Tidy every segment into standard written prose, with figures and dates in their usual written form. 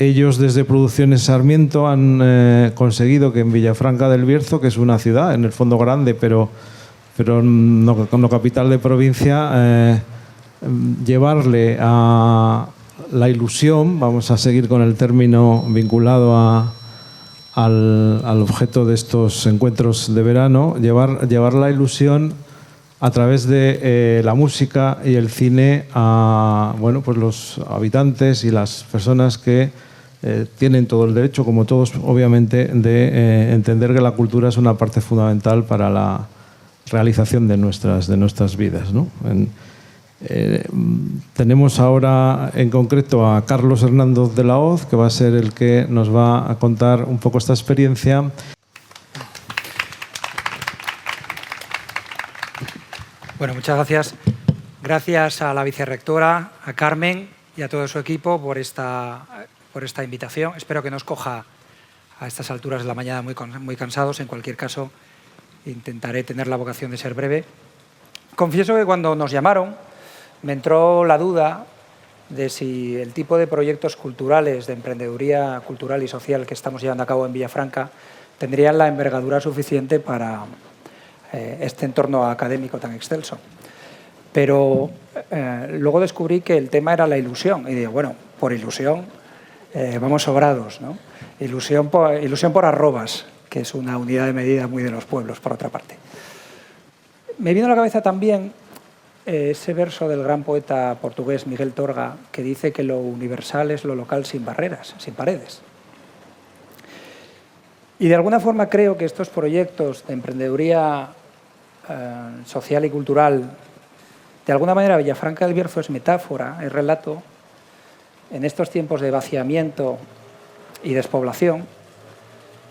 ellos desde Producciones Sarmiento han conseguido que en Villafranca del Bierzo, que es una ciudad en el fondo grande, pero no capital de provincia, llevarle a la ilusión, vamos a seguir con el término vinculado al objeto de estos encuentros de verano, llevar la ilusión a través de la música y el cine a pues los habitantes y las personas que tienen todo el derecho, como todos obviamente, de entender que la cultura es una parte fundamental para la realización de nuestras vidas, ¿no? Tenemos ahora en concreto a Carlos Hernández de la Hoz, que va a ser el que nos va a contar un poco esta experiencia. Bueno, muchas gracias. Gracias a la vicerrectora, a Carmen y a todo su equipo por esta invitación. Espero que nos coja a estas alturas de la mañana muy cansados. En cualquier caso, intentaré tener la vocación de ser breve. Confieso que cuando nos llamaron me entró la duda de si el tipo de proyectos culturales, de emprendeduría cultural y social que estamos llevando a cabo en Villafranca tendrían la envergadura suficiente para este entorno académico tan excelso. Pero luego descubrí que el tema era la ilusión. Y digo, bueno, por ilusión vamos sobrados, ¿no? Ilusión por arrobas, que es una unidad de medida muy de los pueblos, por otra parte. Me vino a la cabeza también ese verso del gran poeta portugués Miguel Torga, que dice que lo universal es lo local sin barreras, sin paredes. Y de alguna forma creo que estos proyectos de emprendeduría social y cultural, de alguna manera Villafranca del Bierzo es metáfora, es relato, en estos tiempos de vaciamiento y despoblación,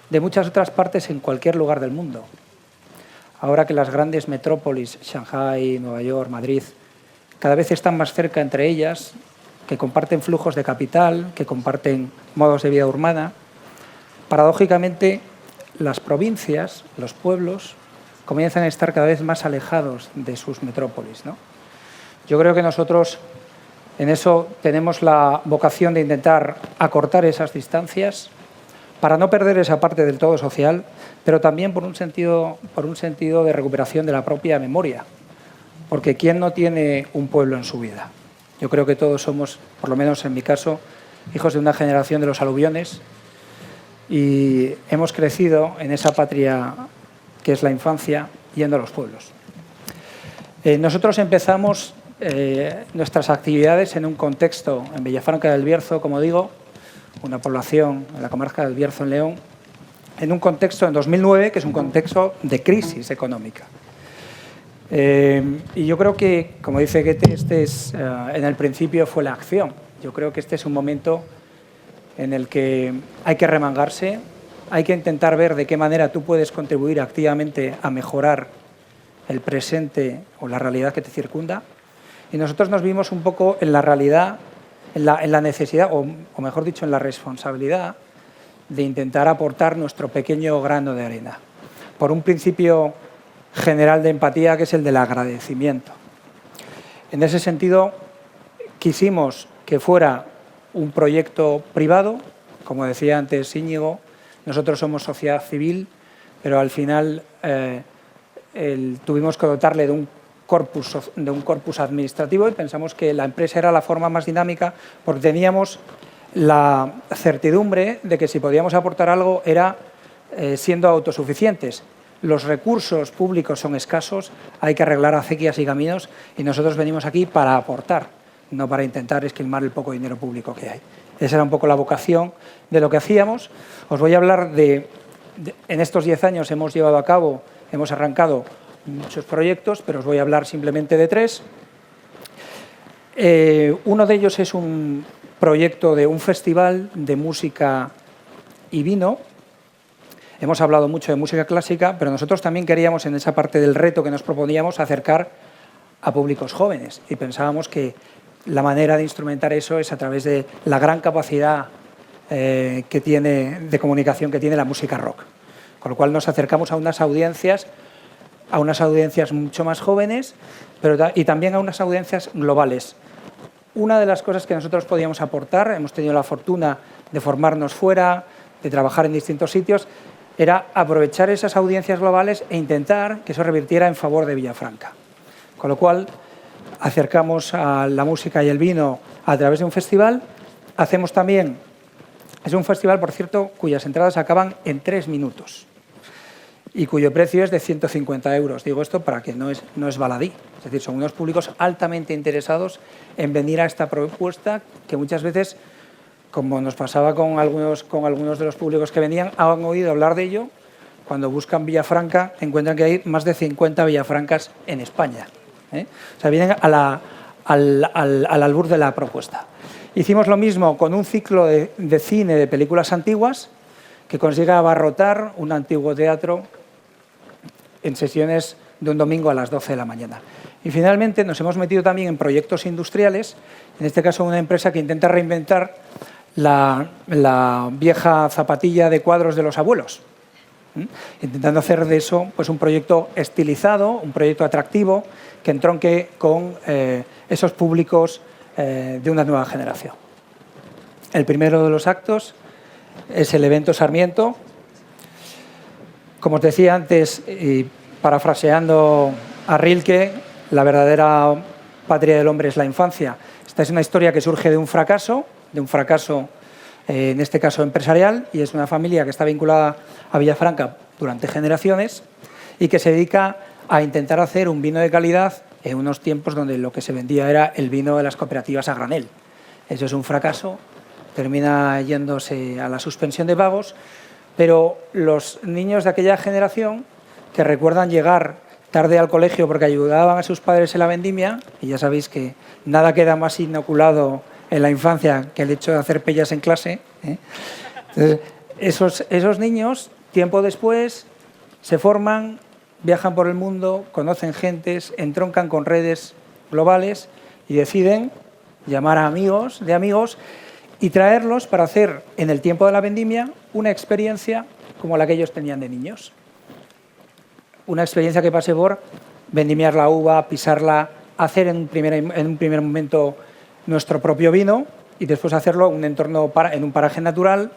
de muchas otras partes en cualquier lugar del mundo. Ahora que las grandes metrópolis, Shanghái, Nueva York, Madrid, cada vez están más cerca entre ellas, que comparten flujos de capital, que comparten modos de vida urbana, paradójicamente las provincias, los pueblos, comienzan a estar cada vez más alejados de sus metrópolis, ¿no? Yo creo que nosotros en eso tenemos la vocación de intentar acortar esas distancias para no perder esa parte del todo social, pero también por un sentido de recuperación de la propia memoria. Porque ¿quién no tiene un pueblo en su vida? Yo creo que todos somos, por lo menos en mi caso, hijos de una generación de los aluviones y hemos crecido en esa patria que es la infancia yendo a los pueblos. Nosotros empezamos nuestras actividades en un contexto en Villafranca del Bierzo, como digo, una población en la comarca del Bierzo en León, en un contexto en 2009 que es un contexto de crisis económica. Y yo creo que, como dice Goethe, en el principio fue la acción. Yo creo que este es un momento en el que hay que remangarse, hay que intentar ver de qué manera tú puedes contribuir activamente a mejorar el presente o la realidad que te circunda. Y nosotros nos vimos un poco en la realidad, en la necesidad, o mejor dicho, en la responsabilidad de intentar aportar nuestro pequeño grano de arena, por un principio general de empatía que es el del agradecimiento. En ese sentido, quisimos que fuera un proyecto privado, como decía antes Íñigo, nosotros somos sociedad civil, pero al final tuvimos que dotarle de un corpus administrativo y pensamos que la empresa era la forma más dinámica porque teníamos la certidumbre de que si podíamos aportar algo era siendo autosuficientes. Los recursos públicos son escasos, hay que arreglar acequias y caminos y nosotros venimos aquí para aportar, no para intentar esquilmar el poco dinero público que hay. Esa era un poco la vocación de lo que hacíamos. Os voy a hablar en estos 10 años hemos arrancado muchos proyectos, pero os voy a hablar simplemente de 3. Uno de ellos es un proyecto de un festival de música y vino. Hemos hablado mucho de música clásica, pero nosotros también queríamos, en esa parte del reto que nos proponíamos, acercar a públicos jóvenes. Y pensábamos que la manera de instrumentar eso es a través de la gran capacidad de comunicación que tiene la música rock. Con lo cual nos acercamos a unas audiencias mucho más jóvenes, y también a unas audiencias globales. Una de las cosas que nosotros podíamos aportar, hemos tenido la fortuna de formarnos fuera, de trabajar en distintos sitios, era aprovechar esas audiencias globales e intentar que eso revirtiera en favor de Villafranca. Con lo cual, acercamos a la música y el vino a través de un festival. Hacemos también, es un festival, por cierto, cuyas entradas acaban en 3 minutos y cuyo precio es de 150 euros. Digo esto para que no es baladí. Es decir, son unos públicos altamente interesados en venir a esta propuesta que muchas veces, como nos pasaba con algunos de los públicos que venían, han oído hablar de ello. Cuando buscan Villafranca, encuentran que hay más de 50 Villafrancas en España. O sea, vienen al albur de la propuesta. Hicimos lo mismo con un ciclo de cine de películas antiguas que consigue abarrotar un antiguo teatro en sesiones de un domingo a las 12 de la mañana. Y finalmente nos hemos metido también en proyectos industriales, en este caso una empresa que intenta reinventar la vieja zapatilla de cuadros de los abuelos, intentando hacer de eso pues un proyecto estilizado, un proyecto atractivo que entronque con esos públicos de una nueva generación. El primero de los actos es el evento Sarmiento. Como os decía antes, y parafraseando a Rilke, la verdadera patria del hombre es la infancia. Esta es una historia que surge de un fracaso en este caso empresarial, y es una familia que está vinculada a Villafranca durante generaciones y que se dedica a intentar hacer un vino de calidad en unos tiempos donde lo que se vendía era el vino de las cooperativas a granel. Eso es un fracaso, termina yéndose a la suspensión de pagos, pero los niños de aquella generación que recuerdan llegar tarde al colegio porque ayudaban a sus padres en la vendimia, y ya sabéis que nada queda más inoculado en la infancia que el hecho de hacer pellas en clase. Entonces, esos niños, tiempo después, se forman, viajan por el mundo, conocen gentes, entroncan con redes globales y deciden llamar a amigos de amigos y traerlos para hacer en el tiempo de la vendimia una experiencia como la que ellos tenían de niños. Una experiencia que pase por vendimiar la uva, pisarla, hacer en un primer momento nuestro propio vino y después hacerlo en un entorno, en un paraje natural,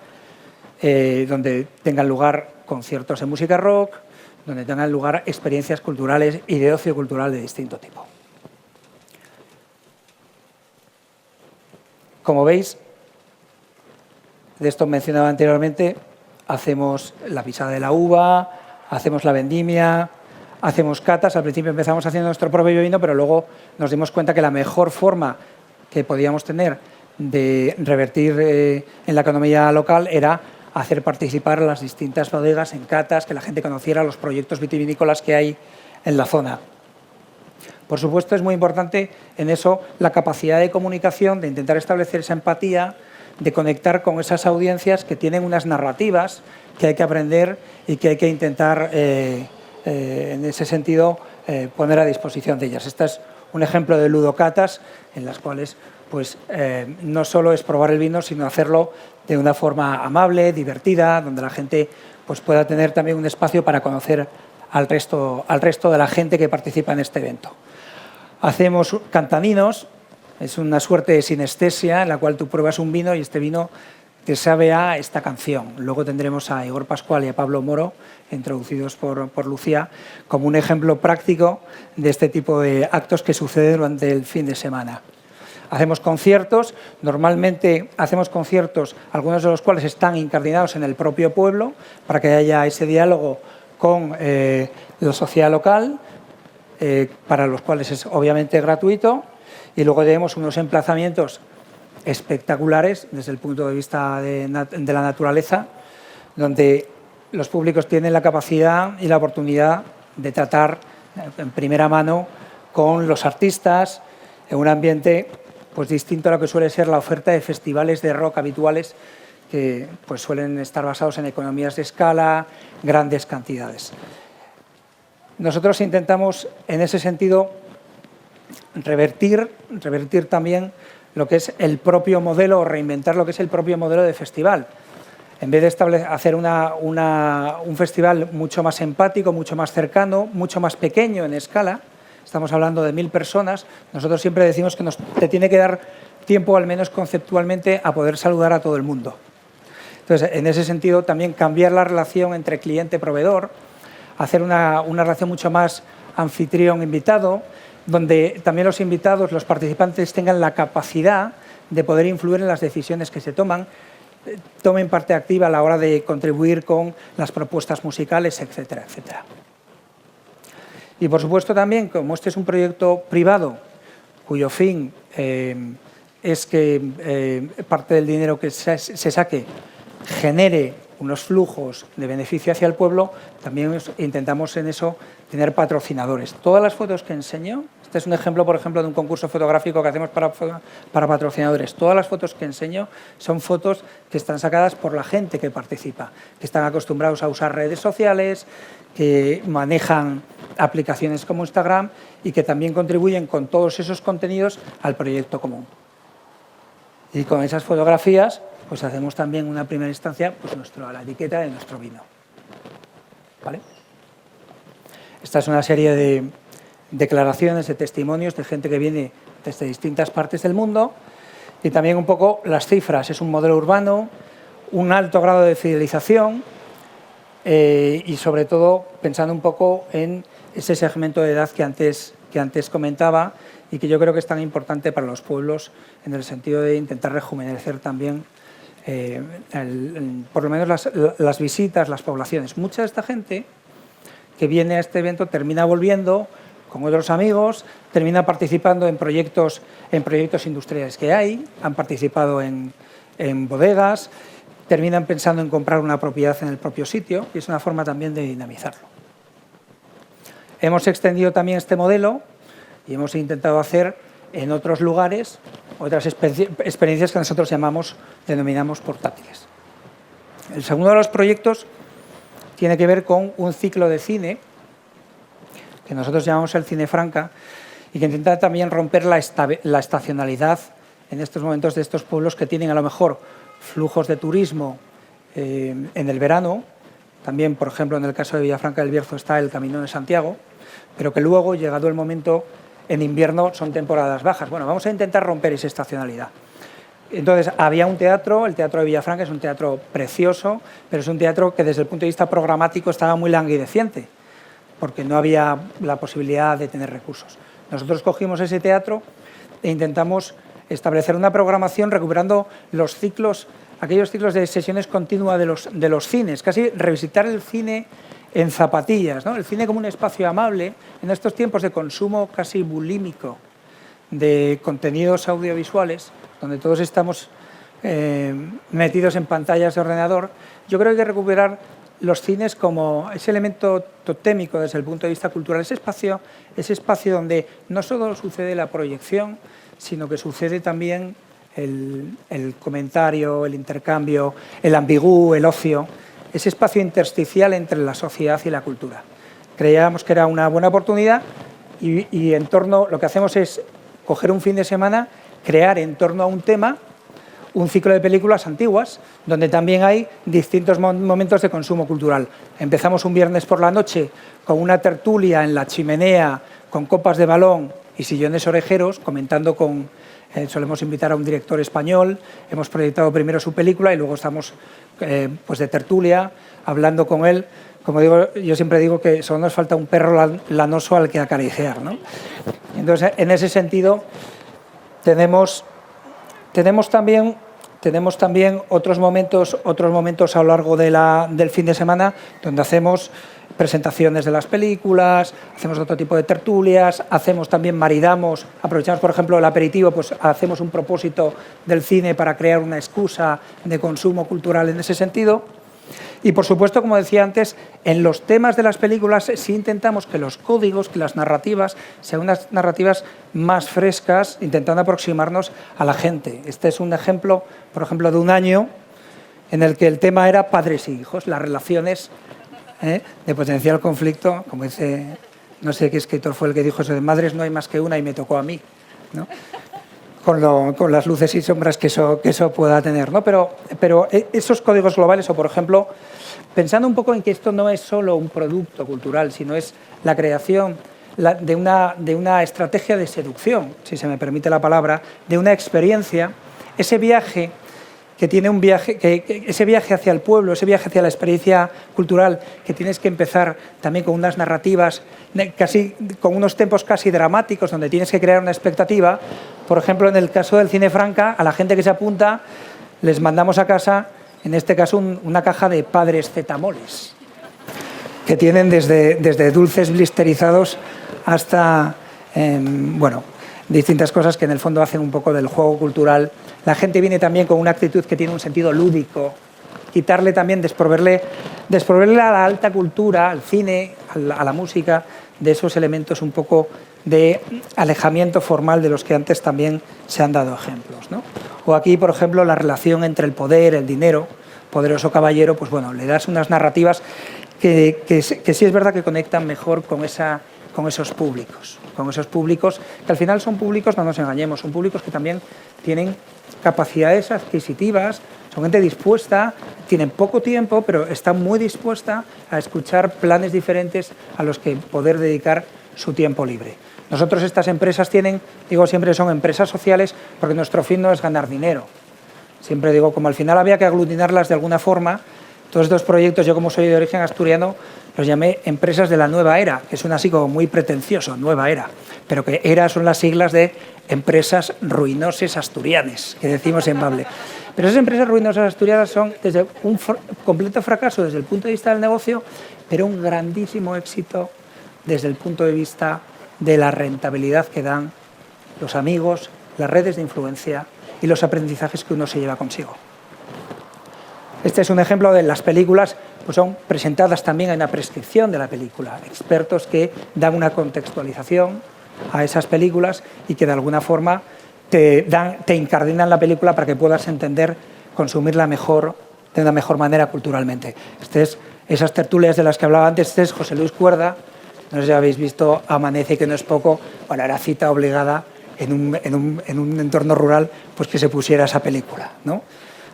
donde tengan lugar conciertos de música rock, donde tengan lugar experiencias culturales y de ocio cultural de distinto tipo. Como veis, de esto mencionaba anteriormente, hacemos la pisada de la uva, hacemos la vendimia, hacemos catas. Al principio empezamos haciendo nuestro propio vino, pero luego nos dimos cuenta que la mejor forma que podíamos tener de revertir en la economía local era hacer participar a las distintas bodegas en catas, que la gente conociera los proyectos vitivinícolas que hay en la zona. Por supuesto, es muy importante en eso la capacidad de comunicación, de intentar establecer esa empatía, de conectar con esas audiencias que tienen unas narrativas que hay que aprender y que hay que intentar, en ese sentido, poner a disposición de ellas. Este es un ejemplo de ludocatas en las cuales pues, no solo es probar el vino, sino hacerlo de una forma amable, divertida, donde la gente pues, pueda tener también un espacio para conocer al resto de la gente que participa en este evento. Hacemos cantaninos, es una suerte de sinestesia en la cual tú pruebas un vino y este vino te sabe a esta canción. Luego tendremos a Igor Pascual y a Pablo Moro, introducidos por Lucía, como un ejemplo práctico de este tipo de actos que suceden durante el fin de semana. Hacemos conciertos, normalmente hacemos conciertos, algunos de los cuales están incardinados en el propio pueblo, para que haya ese diálogo con la sociedad local, para los cuales es obviamente gratuito, y luego tenemos unos emplazamientos espectaculares desde el punto de vista de la naturaleza, donde los públicos tienen la capacidad y la oportunidad de tratar en primera mano con los artistas en un ambiente pues, distinto a lo que suele ser la oferta de festivales de rock habituales que pues, suelen estar basados en economías de escala, grandes cantidades. Nosotros intentamos, en ese sentido, revertir también lo que es el propio modelo, o reinventar lo que es el propio modelo de festival. En vez de hacer un festival mucho más empático, mucho más cercano, mucho más pequeño en escala, estamos hablando de 1000 personas, nosotros siempre decimos que te tiene que dar tiempo, al menos conceptualmente, a poder saludar a todo el mundo. Entonces, en ese sentido, también cambiar la relación entre cliente-proveedor, hacer una relación mucho más anfitrión-invitado, donde también los invitados, los participantes, tengan la capacidad de poder influir en las decisiones que se tomen parte activa a la hora de contribuir con las propuestas musicales, etcétera, etcétera. Y, por supuesto, también, como este es un proyecto privado, cuyo fin es que parte del dinero que se saque genere unos flujos de beneficio hacia el pueblo, también intentamos en eso tener patrocinadores. Todas las fotos que enseño, este es un ejemplo, por ejemplo, de un concurso fotográfico que hacemos para patrocinadores. Todas las fotos que enseño son fotos que están sacadas por la gente que participa, que están acostumbrados a usar redes sociales, que manejan aplicaciones como Instagram y que también contribuyen con todos esos contenidos al proyecto común. Y con esas fotografías pues hacemos también una primera instancia pues la etiqueta de nuestro vino. ¿Vale? Esta es una serie de declaraciones, de testimonios de gente que viene desde distintas partes del mundo y también un poco las cifras. Es un modelo urbano, un alto grado de fidelización y sobre todo pensando un poco en ese segmento de edad que antes comentaba y que yo creo que es tan importante para los pueblos en el sentido de intentar rejuvenecer también por lo menos las visitas, las poblaciones. Mucha de esta gente que viene a este evento termina volviendo con otros amigos, termina participando en proyectos industriales que hay, han participado en bodegas, terminan pensando en comprar una propiedad en el propio sitio y es una forma también de dinamizarlo. Hemos extendido también este modelo y hemos intentado hacer en otros lugares otras experiencias que nosotros denominamos portátiles. El segundo de los proyectos tiene que ver con un ciclo de cine que nosotros llamamos el Cine Franca y que intenta también romper la estacionalidad en estos momentos de estos pueblos que tienen a lo mejor flujos de turismo en el verano. También, por ejemplo, en el caso de Villafranca del Bierzo está el Camino de Santiago, pero que luego, llegado el momento, en invierno son temporadas bajas. Bueno, vamos a intentar romper esa estacionalidad. Entonces, había un teatro, el Teatro de Villafranca es un teatro precioso, pero es un teatro que desde el punto de vista programático estaba muy languideciente, porque no había la posibilidad de tener recursos. Nosotros cogimos ese teatro e intentamos establecer una programación recuperando los ciclos, aquellos ciclos de sesiones continuas de los cines, casi revisitar el cine en zapatillas, ¿no? El cine como un espacio amable en estos tiempos de consumo casi bulímico de contenidos audiovisuales, donde todos estamos metidos en pantallas de ordenador. Yo creo que hay que recuperar los cines como ese elemento totémico desde el punto de vista cultural, ese espacio donde no solo sucede la proyección, sino que sucede también el comentario, el intercambio, el ambigú, el ocio, ese espacio intersticial entre la sociedad y la cultura. Creíamos que era una buena oportunidad y en torno, lo que hacemos es coger un fin de semana, crear en torno a un tema un ciclo de películas antiguas, donde también hay distintos momentos de consumo cultural. Empezamos un viernes por la noche con una tertulia en la chimenea, con copas de balón y sillones orejeros, comentando solemos invitar a un director español, hemos proyectado primero su película y luego estamos pues de tertulia, hablando con él. Como digo, yo siempre digo que solo nos falta un perro lanoso al que acariciar, ¿no? Entonces, en ese sentido, tenemos también otros momentos a lo largo del fin de semana donde hacemos presentaciones de las películas, hacemos otro tipo de tertulias, aprovechamos, por ejemplo, el aperitivo, pues hacemos un propósito del cine para crear una excusa de consumo cultural en ese sentido. Y, por supuesto, como decía antes, en los temas de las películas sí intentamos que los códigos, que las narrativas, sean unas narrativas más frescas, intentando aproximarnos a la gente. Este es un ejemplo, por ejemplo, de un año en el que el tema era padres e hijos, las relaciones de potencial conflicto, como dice, no sé qué escritor fue el que dijo eso, de madres no hay más que una y me tocó a mí, ¿no? Con las luces y sombras que eso pueda tener, ¿no? Pero esos códigos globales, o por ejemplo, pensando un poco en que esto no es solo un producto cultural, sino es la creación de una estrategia de seducción, si se me permite la palabra, de una experiencia, ese viaje que tiene un viaje, ese viaje hacia el pueblo, ese viaje hacia la experiencia cultural, que tienes que empezar también con unas narrativas, con unos tempos casi dramáticos, donde tienes que crear una expectativa. Por ejemplo, en el caso del Cine Franca, a la gente que se apunta, les mandamos a casa, en este caso, una caja de Padres Zetamoles, que tienen desde dulces blisterizados hasta, bueno, distintas cosas que en el fondo hacen un poco del juego cultural. La gente viene también con una actitud que tiene un sentido lúdico, quitarle también, desproverle a la alta cultura, al cine, a la música, de esos elementos un poco de alejamiento formal de los que antes también se han dado ejemplos, ¿no? O aquí, por ejemplo, la relación entre el poder, el dinero, poderoso caballero, pues bueno, le das unas narrativas que sí es verdad que conectan mejor con esos públicos, que al final son públicos, no nos engañemos, son públicos que también tienen capacidades adquisitivas, son gente dispuesta, tienen poco tiempo, pero están muy dispuesta a escuchar planes diferentes a los que poder dedicar su tiempo libre. Nosotros estas empresas digo siempre, son empresas sociales porque nuestro fin no es ganar dinero. Siempre digo, como al final había que aglutinarlas de alguna forma, todos estos proyectos, yo como soy de origen asturiano, los llamé empresas de la nueva era, que suena así como muy pretencioso, nueva era, pero que era son las siglas de empresas ruinoses asturianes, que decimos en Bable. Pero esas empresas ruinosas asturianas son desde un completo fracaso desde el punto de vista del negocio, pero un grandísimo éxito desde el punto de vista de la rentabilidad que dan los amigos, las redes de influencia y los aprendizajes que uno se lleva consigo. Este es un ejemplo de las películas, pues son presentadas también en una prescripción de la película. Expertos que dan una contextualización a esas películas y que de alguna forma te incardinan la película para que puedas entender, consumirla mejor, de una mejor manera culturalmente. Esas tertulias de las que hablaba antes, este es José Luis Cuerda, no sé si habéis visto Amanece, que no es poco, bueno, era cita obligada en un entorno rural, pues que se pusiera esa película, ¿no?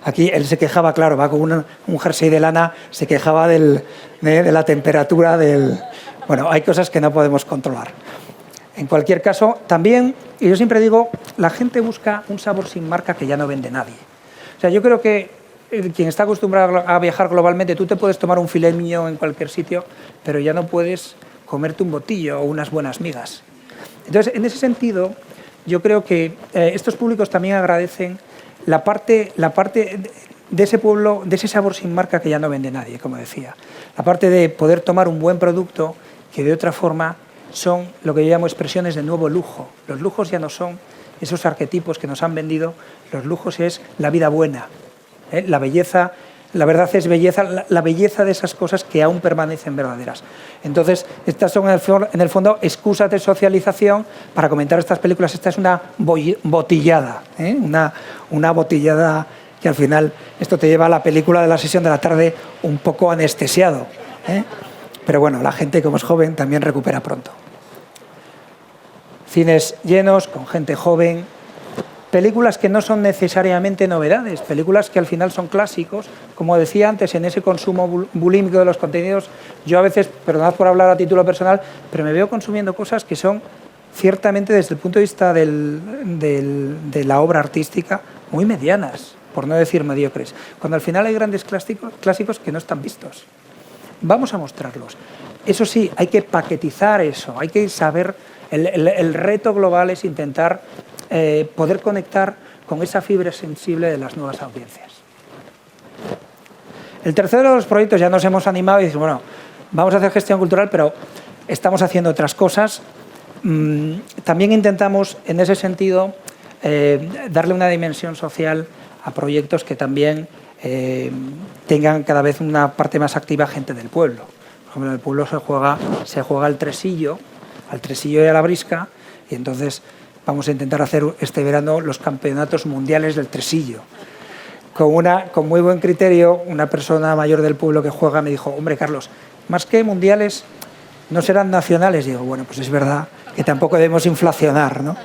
Aquí él se quejaba, claro, va con un jersey de lana, se quejaba de la temperatura Bueno, hay cosas que no podemos controlar. En cualquier caso, también, y yo siempre digo, la gente busca un sabor sin marca que ya no vende nadie. O sea, yo creo que quien está acostumbrado a viajar globalmente, tú te puedes tomar un filet mignon en cualquier sitio, pero ya no puedes comerte un botillo o unas buenas migas. Entonces, en ese sentido, yo creo que estos públicos también agradecen la parte de ese pueblo, de ese sabor sin marca que ya no vende nadie, como decía. La parte de poder tomar un buen producto que de otra forma son lo que yo llamo expresiones de nuevo lujo. Los lujos ya no son esos arquetipos que nos han vendido, los lujos es la vida buena, la belleza. La verdad es belleza, la belleza de esas cosas que aún permanecen verdaderas. Entonces, estas son en el fondo excusas de socialización para comentar estas películas. Esta es una botillada, una botillada que al final esto te lleva a la película de la sesión de la tarde un poco anestesiado. Pero bueno, la gente como es joven también recupera pronto. Cines llenos, con gente joven. Películas que no son necesariamente novedades, películas que al final son clásicos. Como decía antes, en ese consumo bulímico de los contenidos, yo a veces, perdonad por hablar a título personal, pero me veo consumiendo cosas que son ciertamente desde el punto de vista de la obra artística muy medianas, por no decir mediocres, cuando al final hay grandes clásicos que no están vistos. Vamos a mostrarlos. Eso sí, hay que paquetizar eso, hay que saber, el reto global es intentar poder conectar con esa fibra sensible de las nuevas audiencias. El tercero de los proyectos, ya nos hemos animado y decimos, bueno, vamos a hacer gestión cultural, pero estamos haciendo otras cosas. También intentamos, en ese sentido, darle una dimensión social a proyectos que también tengan cada vez una parte más activa gente del pueblo. Por ejemplo, en el pueblo se juega al tresillo y a la brisca, y entonces vamos a intentar hacer este verano los campeonatos mundiales del tresillo. Con muy buen criterio, una persona mayor del pueblo que juega me dijo, hombre, Carlos, más que mundiales, ¿no serán nacionales? Y digo, bueno, pues es verdad que tampoco debemos inflacionar, ¿no?,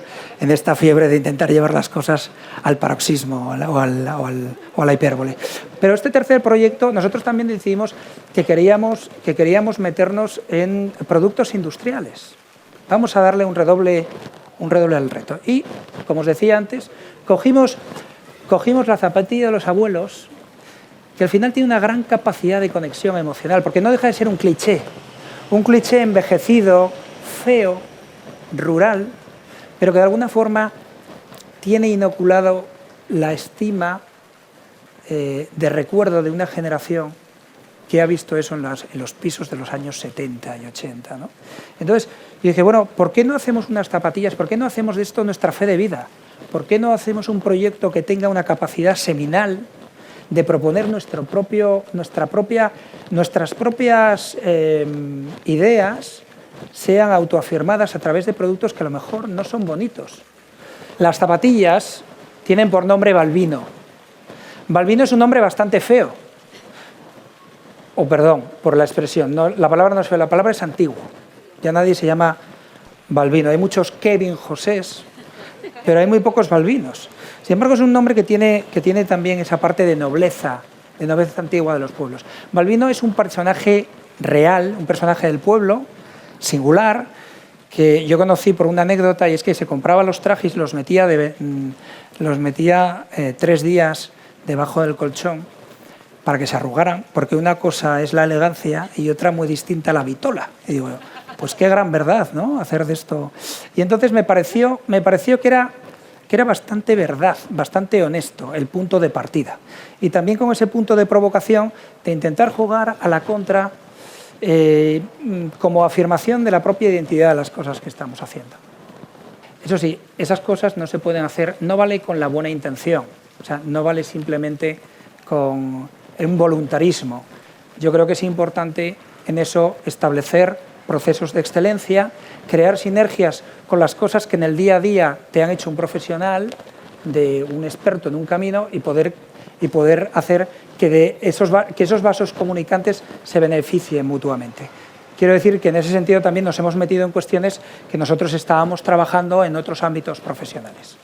en esta fiebre de intentar llevar las cosas al paroxismo o a la hipérbole. Pero este tercer proyecto, nosotros también decidimos que queríamos meternos en productos industriales. Vamos a darle un redoble al reto. Y, como os decía antes, cogimos cogimos la zapatilla de los abuelos, que al final tiene una gran capacidad de conexión emocional, porque no deja de ser un cliché envejecido, feo, rural, pero que de alguna forma tiene inoculado la estima de recuerdo de una generación que ha visto eso en los pisos de los años 70 y 80, ¿no? Entonces, yo dije, bueno, ¿por qué no hacemos unas zapatillas? ¿Por qué no hacemos de esto nuestra fe de vida? ¿Por qué no hacemos un proyecto que tenga una capacidad seminal de proponer nuestras propias ideas sean autoafirmadas a través de productos que a lo mejor no son bonitos? Las zapatillas tienen por nombre Balbino. Balbino es un nombre bastante feo. O perdón por la expresión, no, la palabra no es fea, la palabra es antigua. Ya nadie se llama Balbino. Hay muchos Kevin Josés, pero hay muy pocos Balbinos. Sin embargo, es un nombre que tiene también esa parte de nobleza antigua de los pueblos. Balbino es un personaje real, un personaje del pueblo, singular, que yo conocí por una anécdota, y es que se compraba los trajes y los metía 3 días debajo del colchón para que se arrugaran, porque una cosa es la elegancia y otra muy distinta la vitola. Y digo, pues qué gran verdad, ¿no?, hacer de esto. Y entonces me pareció que era bastante verdad, bastante honesto el punto de partida. Y también con ese punto de provocación de intentar jugar a la contra como afirmación de la propia identidad de las cosas que estamos haciendo. Eso sí, esas cosas no se pueden hacer, no vale con la buena intención, o sea, no vale simplemente con un voluntarismo. Yo creo que es importante en eso establecer procesos de excelencia, crear sinergias con las cosas que en el día a día te han hecho un profesional, de un experto en un camino, y poder hacer que esos vasos comunicantes se beneficien mutuamente. Quiero decir que en ese sentido también nos hemos metido en cuestiones que nosotros estábamos trabajando en otros ámbitos profesionales.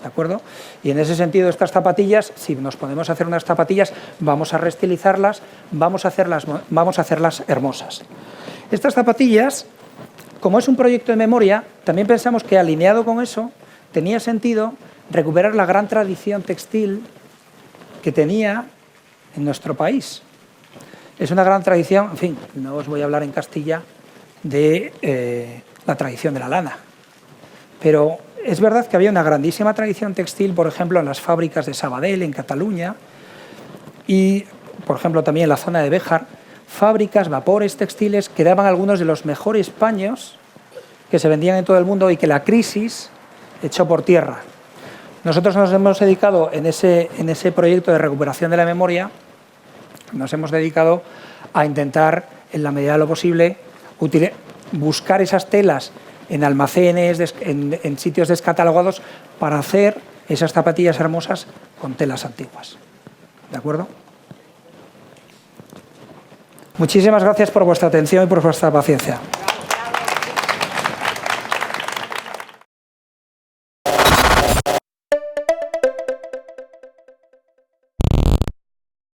¿De acuerdo? Y en ese sentido, estas zapatillas, si nos podemos hacer unas zapatillas, vamos a reestilizarlas, vamos a hacerlas hermosas. Estas zapatillas, como es un proyecto de memoria, también pensamos que alineado con eso, tenía sentido recuperar la gran tradición textil que tenía en nuestro país. Es una gran tradición, en fin, no os voy a hablar en Castilla de la tradición de la lana, pero es verdad que había una grandísima tradición textil, por ejemplo, en las fábricas de Sabadell, en Cataluña, y, por ejemplo, también en la zona de Béjar, fábricas, vapores textiles que daban algunos de los mejores paños que se vendían en todo el mundo y que la crisis echó por tierra. Nosotros nos hemos dedicado en ese proyecto de recuperación de la memoria, nos hemos dedicado a intentar, en la medida de lo posible, buscar esas telas en almacenes, en sitios descatalogados, para hacer esas zapatillas hermosas con telas antiguas. ¿De acuerdo? Muchísimas gracias por vuestra atención y por vuestra paciencia.